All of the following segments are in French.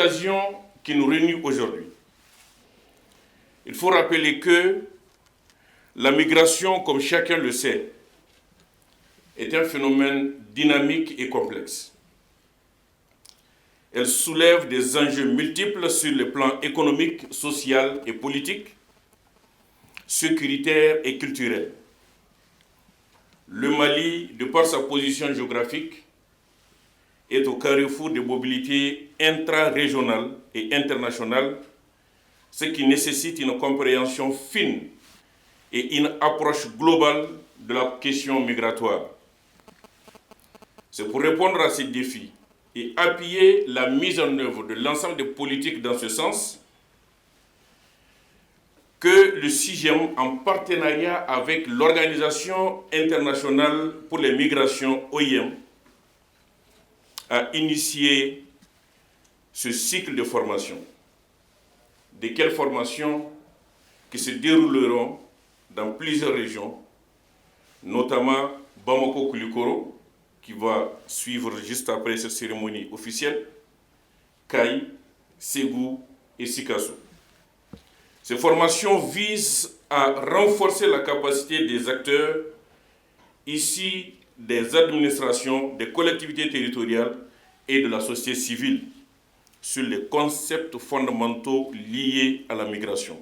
l'occasion qui nous réunit aujourd'hui, il faut rappeler que la migration, comme chacun le sait, est un phénomène dynamique et complexe. Elle soulève des enjeux multiples sur le plan économique, social et politique, sécuritaire et culturel. Le Mali, de par sa position géographique, est au carrefour de mobilités intra-régionales et internationales, ce qui nécessite une compréhension fine et une approche globale de la question migratoire. C'est pour répondre à ces défis et appuyer la mise en œuvre de l'ensemble des politiques dans ce sens que le CIGEM, en partenariat avec l'Organisation internationale pour les migrations, OIM, a initié ce cycle de formation. Desquelles formations qui se dérouleront dans plusieurs régions, notamment Bamako-Koulikoro, qui va suivre juste après cette cérémonie officielle, Kaï, Ségou et Sikasso. Ces formations visent à renforcer la capacité des acteurs issus des administrations, des collectivités territoriales et de la société civile sur les concepts fondamentaux liés à la migration.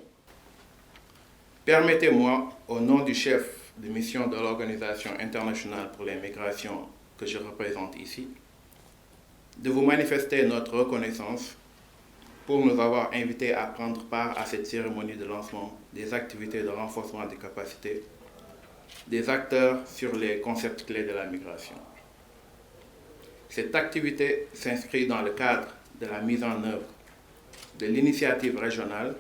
Permettez-moi, au nom du chef de mission de l'Organisation internationale pour les migrations que je représente ici, de vous manifester notre reconnaissance pour nous avoir invités à prendre part à cette cérémonie de lancement des activités de renforcement des capacités des acteurs sur les concepts clés de la migration. Cette activité s'inscrit dans le cadre de la mise en œuvre de l'initiative régionale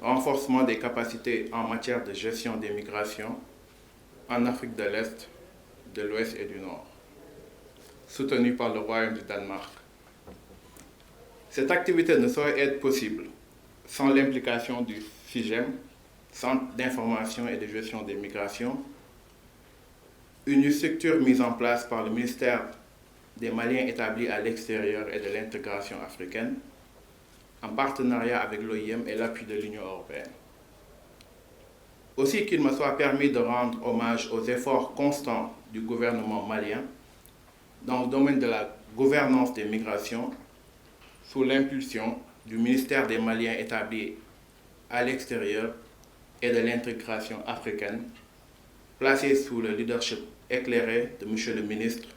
renforcement des capacités en matière de gestion des migrations en Afrique de l'Est, de l'Ouest et du Nord, soutenue par le Royaume du Danemark. Cette activité ne saurait être possible sans l'implication du CIGEM, Centre d'information et de gestion des migrations, une structure mise en place par le ministère des Maliens établis à l'extérieur et de l'intégration africaine, en partenariat avec l'OIM et l'appui de l'Union européenne. Aussi qu'il me soit permis de rendre hommage aux efforts constants du gouvernement malien dans le domaine de la gouvernance des migrations sous l'impulsion du ministère des Maliens établis à l'extérieur et de l'intégration africaine, placé sous le leadership éclairé de M. le ministre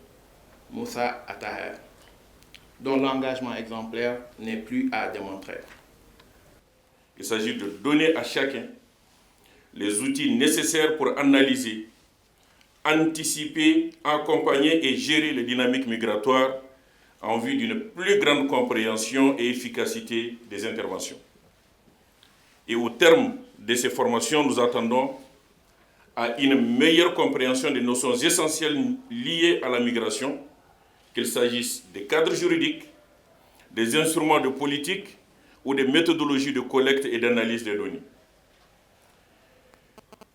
Moussa Attaher, dont l'engagement exemplaire n'est plus à démontrer. Il s'agit de donner à chacun les outils nécessaires pour analyser, anticiper, accompagner et gérer les dynamiques migratoires en vue d'une plus grande compréhension et efficacité des interventions. Et au terme de ces formations, nous attendons à une meilleure compréhension des notions essentielles liées à la migration, qu'il s'agisse des cadres juridiques, des instruments de politique ou des méthodologies de collecte et d'analyse des données.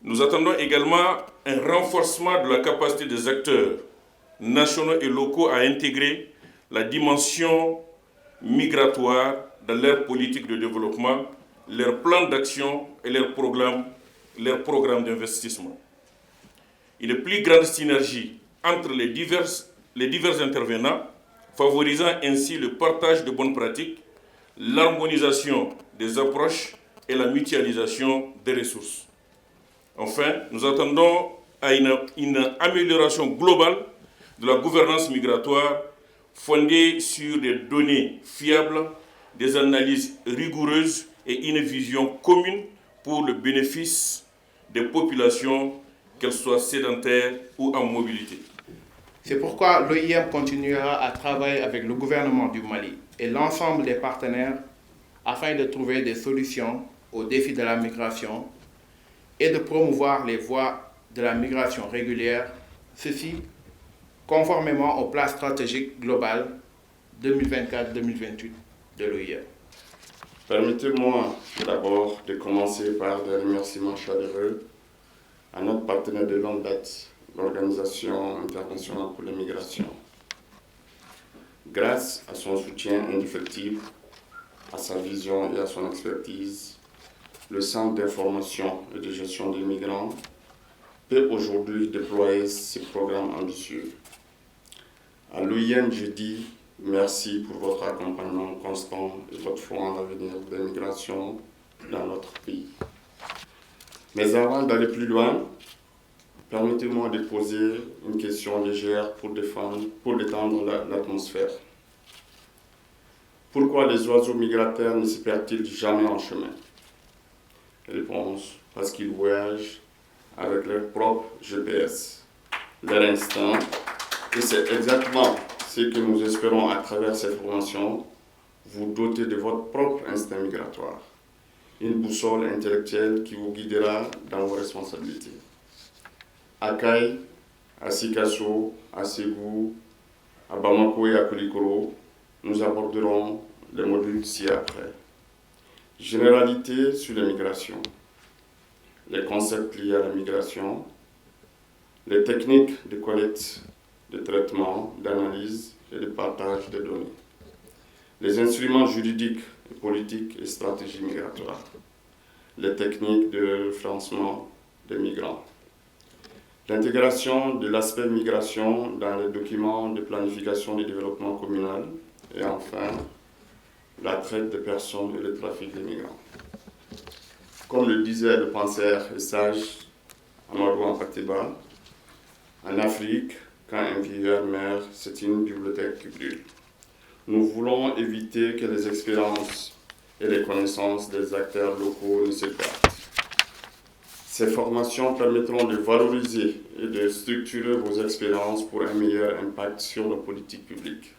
Nous attendons également un renforcement de la capacité des acteurs nationaux et locaux à intégrer la dimension migratoire dans leur politique de développement, leurs plans d'action et leurs programmes d'investissement. Une plus grande synergie entre les divers intervenants, favorisant ainsi le partage de bonnes pratiques, l'harmonisation des approches et la mutualisation des ressources. Enfin, nous attendons à une amélioration globale de la gouvernance migratoire fondée sur des données fiables, des analyses rigoureuses et une vision commune pour le bénéfice des populations, qu'elles soient sédentaires ou en mobilité. C'est pourquoi l'OIM continuera à travailler avec le gouvernement du Mali et l'ensemble des partenaires afin de trouver des solutions aux défis de la migration et de promouvoir les voies de la migration régulière, ceci conformément au plan stratégique global 2024-2028 de l'OIM. Permettez-moi d'abord de commencer par des remerciements chaleureux à notre partenaire de longue date, l'Organisation internationale pour les migrations. grâce à son soutien indéfectible, à sa vision et à son expertise, le Centre d'information et de gestion des migrants peut aujourd'hui déployer ses programmes ambitieux. À l'OIM, je dis merci pour votre accompagnement constant et votre foi en l'avenir des migrations dans notre pays. Mais avant d'aller plus loin, permettez-moi de poser une question légère pour détendre l'atmosphère. Pourquoi les oiseaux migrateurs ne se perdent-ils jamais en chemin? Réponse, parce qu'ils voyagent avec leur propre GPS, leur instinct, et c'est exactement ce que nous espérons à travers cette formation, vous doter de votre propre instinct migratoire, une boussole intellectuelle qui vous guidera dans vos responsabilités. À Kay, à Sikasso, à Ségou, à Bamako et à Koulikoro, nous aborderons les modules ci-après. Généralité sur les migrations, les concepts liés à la migration, les techniques de collecte, de traitement, d'analyse et de partage de données, les instruments juridiques, politiques et stratégies migratoires, les techniques de référencement des migrants, l'intégration de l'aspect migration dans les documents de planification et de développement communal et enfin, la traite des personnes et le trafic des migrants. Comme le disait le penseur et sage Amadou Hampâté-Bâ, en Afrique, quand un vieillard meurt, c'est une bibliothèque qui brûle. Nous voulons éviter que les expériences et les connaissances des acteurs locaux ne se perdent. Ces formations permettront de valoriser et de structurer vos expériences pour un meilleur impact sur nos politiques publiques.